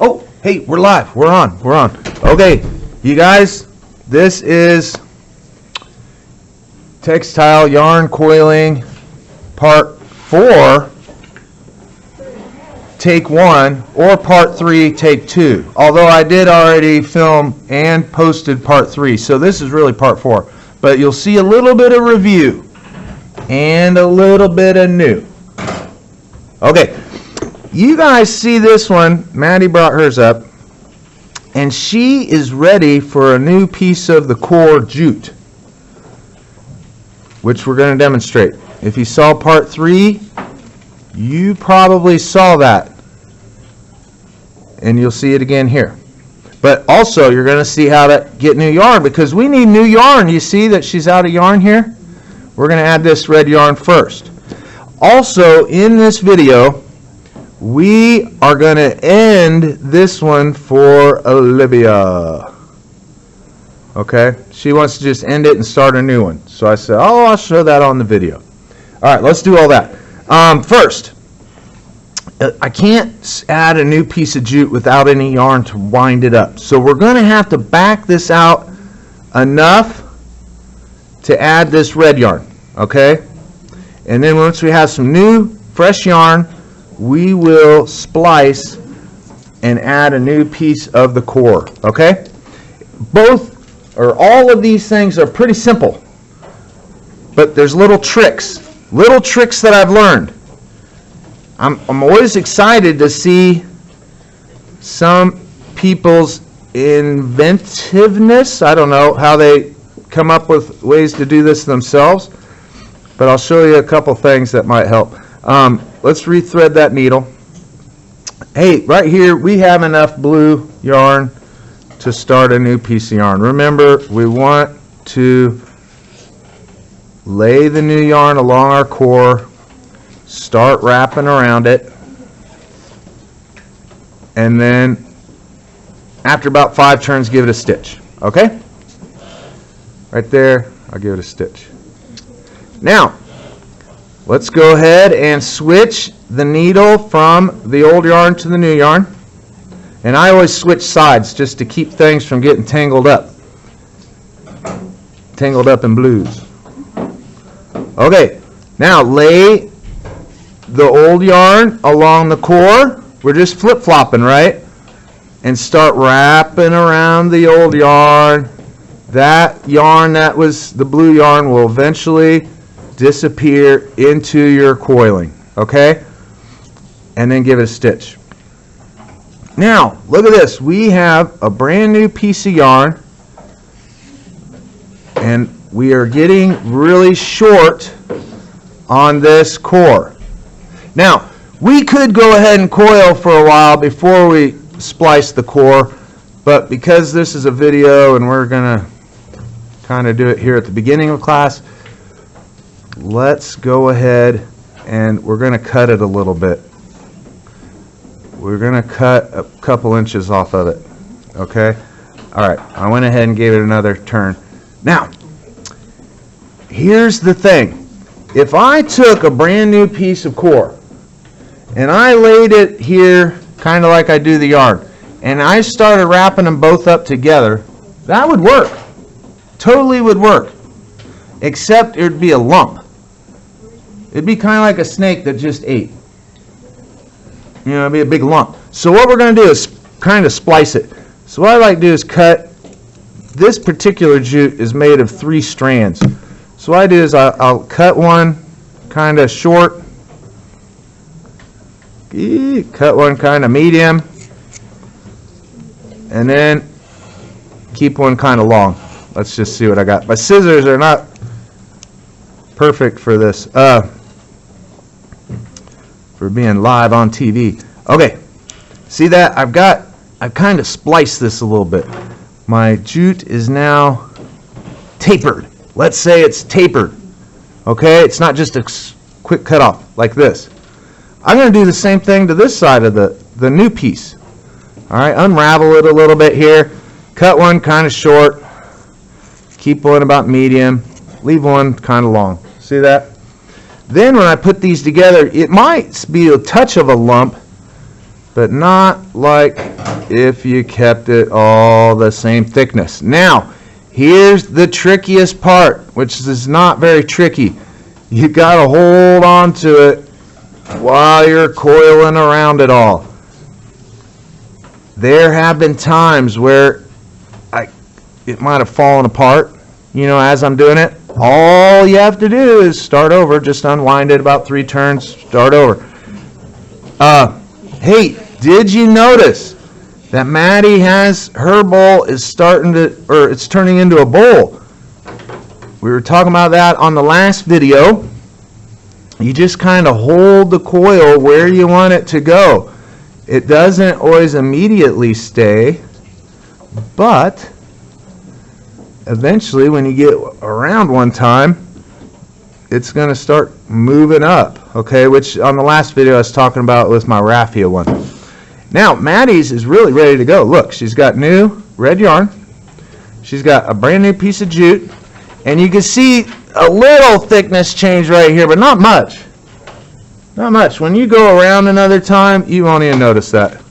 Oh, hey, we're live. We're on. Okay, you guys, this is textile yarn coiling part 4, take 1, or part 3, take 2. Although I did already film and posted part 3, so this is really part 4. But you'll see a little bit of review and a little bit of new. Okay. You guys see this one, Maddie brought hers up, and she is ready for a new piece of the core jute, which we're going to demonstrate. If you saw part 3, you probably saw that, and you'll see it again here. But also, you're going to see how to get new yarn, because we need new yarn. You see that she's out of yarn here? We're going to add this red yarn first. Also, in this video, we are going to end this one for Olivia. Okay? She wants to just end it and start a new one. So I said, oh, I'll show that on the video. All right, let's do all that. First, I can't add a new piece of jute without any yarn to wind it up. So we're going to have to back this out enough to add this red yarn. Okay? And then once we have some new, fresh yarn, we will splice and add a new piece of the core. Okay? Both, or all of these things are pretty simple. But there's little tricks that I've learned. I'm always excited to see some people's inventiveness. I don't know how they come up with ways to do this themselves, but I'll show you a couple things that might help. Let's rethread that needle. Hey, right here we have enough blue yarn to start a new piece of yarn. Remember, we want to lay the new yarn along our core, start wrapping around it, and then after about 5 turns, give it a stitch. Okay? Right there, I'll give it a stitch. Now, let's go ahead and switch the needle from the old yarn to the new yarn. And I always switch sides just to keep things from getting tangled up. Tangled up in blues. Okay, now lay the old yarn along the core. We're just flip-flopping, right? And start wrapping around the old yarn. That yarn that was the blue yarn will eventually disappear into your coiling, okay? And then give it a stitch. Now, look at this. We have a brand new piece of yarn, and we are getting really short on this core. Now, we could go ahead and coil for a while before we splice the core, but because this is a video and we're going to kind of do it here at the beginning of class, let's go ahead and we're going to cut it a little bit. We're going to cut a couple inches off of it. Okay? Alright, I went ahead and gave it another turn. Now, here's the thing. If I took a brand new piece of core and I laid it here kind of like I do the yarn, and I started wrapping them both up together, that would work. Totally would work. Except it would be a lump. It'd be kind of like a snake that just ate. You know, it'd be a big lump. So what we're going to do is kind of splice it. So what I like to do is cut. This particular jute is made of 3 strands. So what I do is I'll cut one kind of short. Cut one kind of medium. And then keep one kind of long. Let's just see what I got. My scissors are not perfect for this. For being live on TV. Okay, see that? I've kind of spliced this a little bit. My jute is now tapered. Let's say it's tapered. Okay, it's not just a quick cut off like this. I'm going to do the same thing to this side of the new piece. All right, unravel it a little bit here. Cut one kind of short. Keep one about medium. Leave one kind of long. See that? Then when I put these together, it might be a touch of a lump, but not like if you kept it all the same thickness. Now, here's the trickiest part, which is not very tricky. You got to hold on to it while you're coiling around it all. There have been times where it might have fallen apart, as I'm doing it. All you have to do is start over, just unwind it about 3 turns, start over. Hey, did you notice that Maddie has her bowl is it's turning into a bowl? We were talking about that on the last video. You just kind of hold the coil where you want it to go. It doesn't always immediately stay, but eventually when you get around one time, it's going to start moving up, okay, which on the last video I was talking about with my raffia one. Now, Maddie's is really ready to go. Look, she's got new red yarn. She's got a brand new piece of jute, and you can see a little thickness change right here, but not much. Not much. When you go around another time, you won't even notice that.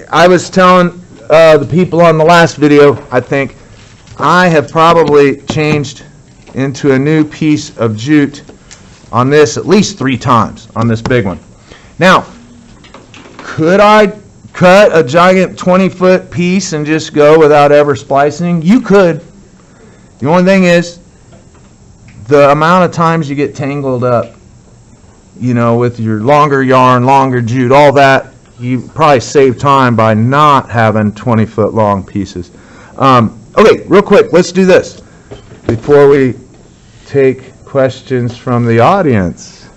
I was telling the people on the last video, I think, I have probably changed into a new piece of jute on this at least 3 times on this big one. Now, could I cut a giant 20-foot piece and just go without ever splicing? You could. The only thing is, the amount of times you get tangled up, with your longer yarn, longer jute, all that, you probably save time by not having 20-foot long pieces. Okay, real quick, let's do this before we take questions from the audience.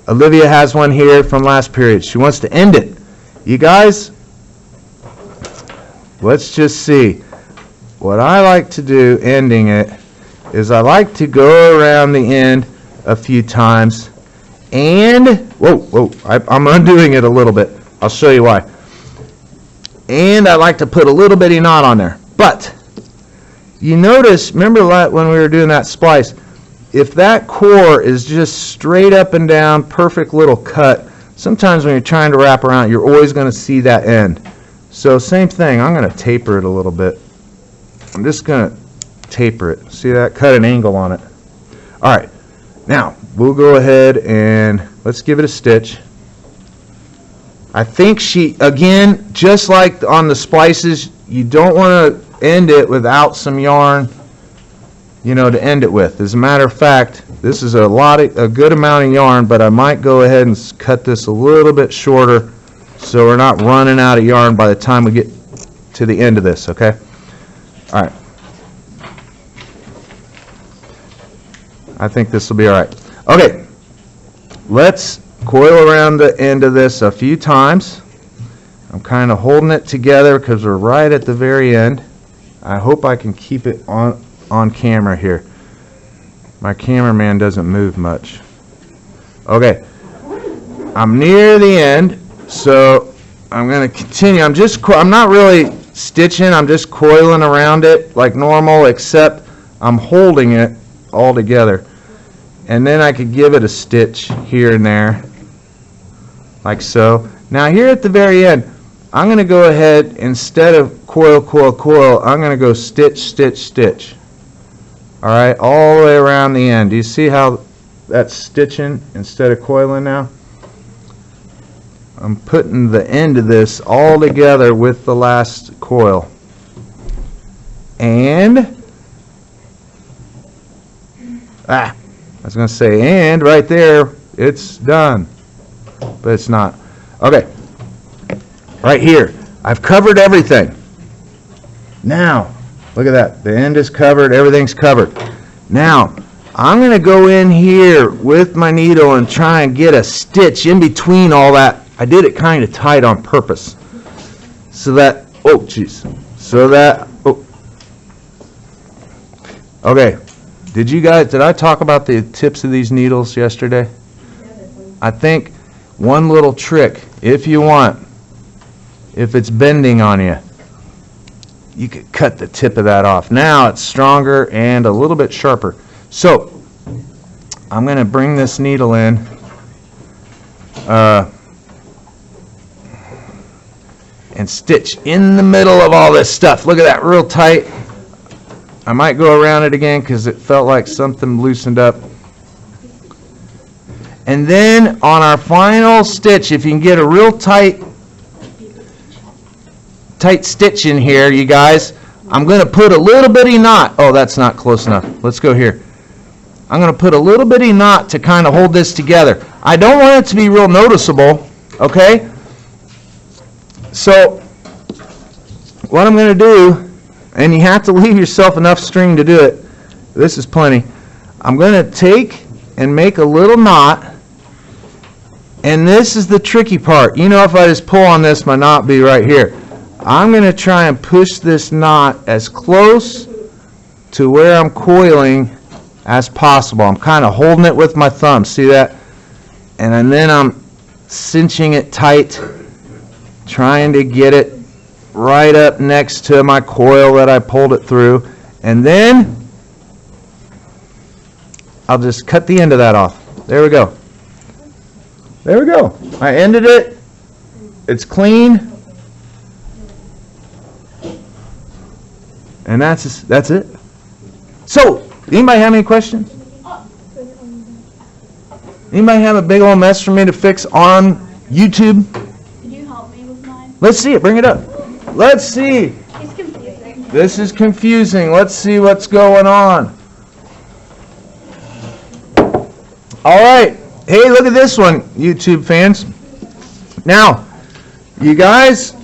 Olivia has one here from last period. She wants to end it. You guys, let's just see. What I like to do ending it is I like to go around the end a few times and, I'm undoing it a little bit. I'll show you why. And I like to put a little bitty knot on there. But you notice, remember when we were doing that splice, if that core is just straight up and down, perfect little cut, sometimes when you're trying to wrap around, you're always going to see that end. So same thing, I'm going to taper it a little bit. I'm just going to taper it. See that? Cut an angle on it. All right. Now, we'll go ahead and let's give it a stitch. I think again, just like on the splices, you don't want to end it without some yarn, to end it with. As a matter of fact, this is a good amount of yarn, but I might go ahead and cut this a little bit shorter so we're not running out of yarn by the time we get to the end of this, okay? All right. I think this will be all right. Okay, let's coil around the end of this a few times. I'm kind of holding it together because we're right at the very end. I hope I can keep it on camera here. My cameraman doesn't move much. Okay, I'm near the end, so I'm going to continue. I'm not really stitching, I'm just coiling around it like normal, except I'm holding it all together. And then I could give it a stitch here and there, like so. Now here at the very end, I'm going to go ahead, instead of coil, coil, coil, I'm going to go stitch, stitch, stitch. All right, all the way around the end. Do you see how that's stitching instead of coiling now? I'm putting the end of this all together with the last coil. And, I was going to say, and right there, it's done. But it's not. Okay. Right here. I've covered everything. Now, look at that. The end is covered. Everything's covered. Now, I'm going to go in here with my needle and try and get a stitch in between all that. I did it kind of tight on purpose. So that, okay. Did I talk about the tips of these needles yesterday? I think one little trick, if you want, if it's bending on you, you could cut the tip of that off. Now it's stronger and a little bit sharper. So I'm going to bring this needle in. stitch in the middle of all this stuff. Look at that, real tight. I might go around it again because it felt like something loosened up. And then on our final stitch, if you can get a real tight stitch in here, you guys, I'm going to put a little bitty knot. Oh, that's not close enough. Let's go here. I'm going to put a little bitty knot to kind of hold this together. I don't want it to be real noticeable, okay? So what I'm going to do, and you have to leave yourself enough string to do it. This is plenty. I'm going to take and make a little knot, and this is the tricky part. You know, if I just pull on this, my knot be right here. I'm going to try and push this knot as close to where I'm coiling as possible. I'm kind of holding it with my thumb. See that? And then I'm cinching it tight, trying to get it right up next to my coil that I pulled it through. And then I'll just cut the end of that off. There we go. There we go. I ended it. It's clean. And that's it. So, anybody have any questions? Anybody have a big old mess for me to fix on YouTube? Can you help me with mine? Let's see it. Bring it up. Let's see. It's confusing. This is confusing. Let's see what's going on. All right. Hey, look at this one, YouTube fans. Now, you guys,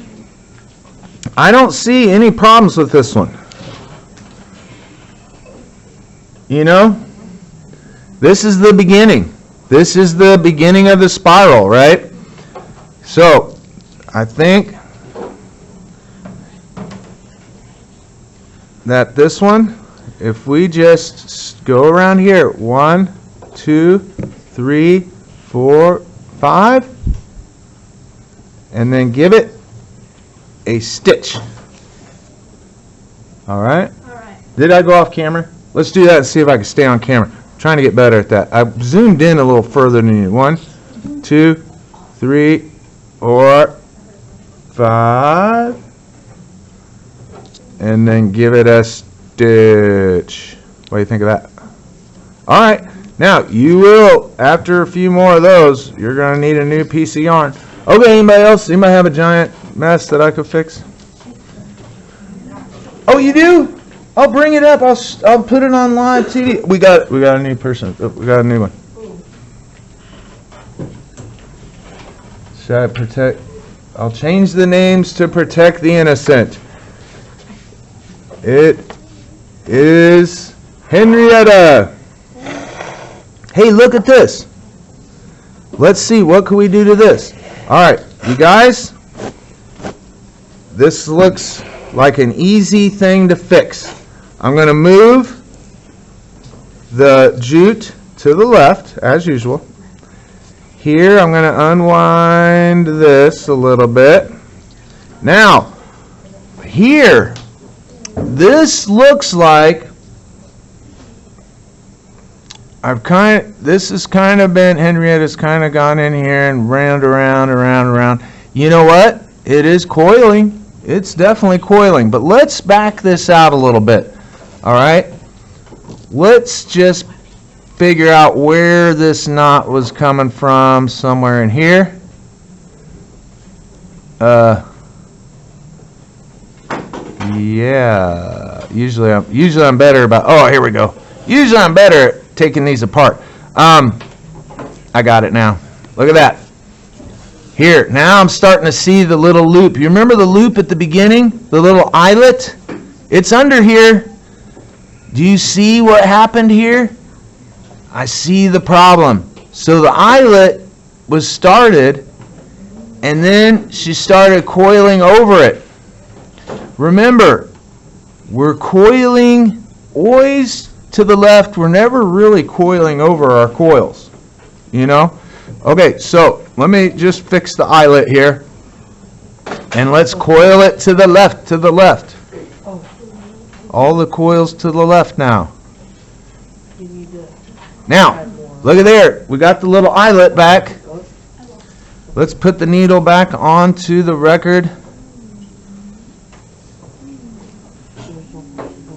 I don't see any problems with this one. You know, this is the beginning. This is the beginning of the spiral, right? So, I think that this one, if we just go around here, 1, 2, 3, 4, 5, and then give it a stitch. All right? All right. Did I go off camera? Let's do that and see if I can stay on camera. I'm trying to get better at that. I zoomed in a little further than you. 1, 2, 3, 4, 5. And then give it a stitch. What do you think of that? All right. Now, you will, after a few more of those, you're going to need a new piece of yarn. Okay, anybody else? Anybody have a giant mess that I could fix? Oh, you do? I'll bring it up. I'll put it on live TV. We got a new person. We got a new one. Should I protect? I'll change the names to protect the innocent. It is Henrietta. Hey, look at this. Let's see, what can we do to this? All right, you guys, this looks like an easy thing to fix. I'm going to move the jute to the left, as usual. Here, I'm going to unwind this a little bit. Now, here, this looks like this has kind of been, Henrietta's kind of gone in here and around. You know what? It is coiling. It's definitely coiling. But let's back this out a little bit. All right? Let's just figure out where this knot was coming from, somewhere in here. Yeah. Usually I'm better about, oh, here we go. Usually I'm better at taking these apart. I got it now. Look at that. Here, now I'm starting to see the little loop. You remember the loop at the beginning? The little eyelet? It's under here. Do you see what happened here? I see the problem. So the eyelet was started, and then she started coiling over it. Remember, we're coiling always to the left. We're never really coiling over our coils, you know? Okay, so let me just fix the eyelet here, and let's coil it to the left, All the coils to the left now. Now, look at there. We got the little eyelet back. Let's put the needle back onto the record.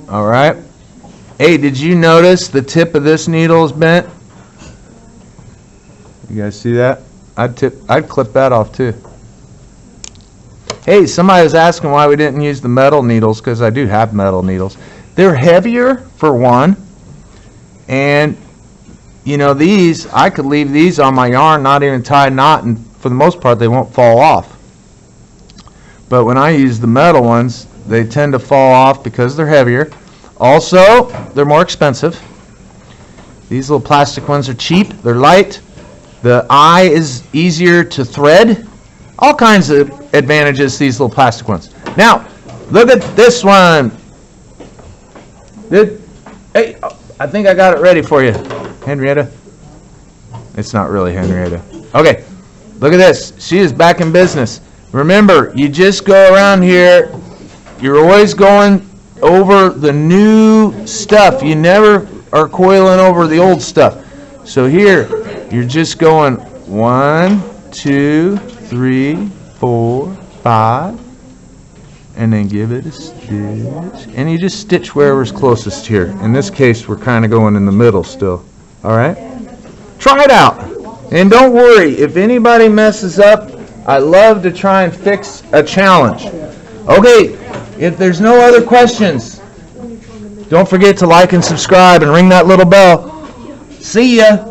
All right. Hey, did you notice the tip of this needle is bent? You guys see that? I'd clip that off too. Hey, somebody was asking why we didn't use the metal needles, because I do have metal needles. They're heavier, for one, and you know, these, I could leave these on my yarn, not even tie a knot, and for the most part they won't fall off. But when I use the metal ones, they tend to fall off because they're heavier. Also, they're more expensive. These little plastic ones are cheap, they're light, the eye is easier to thread. All kinds of advantages to these little plastic ones. Now, look at this one. Hey, I think I got it ready for you, Henrietta. It's not really Henrietta. Okay, look at this. She is back in business. Remember, you just go around here. You're always going over the new stuff. You never are coiling over the old stuff. So here, you're just going 1, 2, 3, 4, 5, and then give it a stitch, and you just stitch wherever's closest here. In this case, we're kind of going in the middle still. All right, try it out, and don't worry if anybody messes up. I love to try and fix a challenge. Okay, if there's no other questions, don't forget to like and subscribe and ring that little bell. See ya.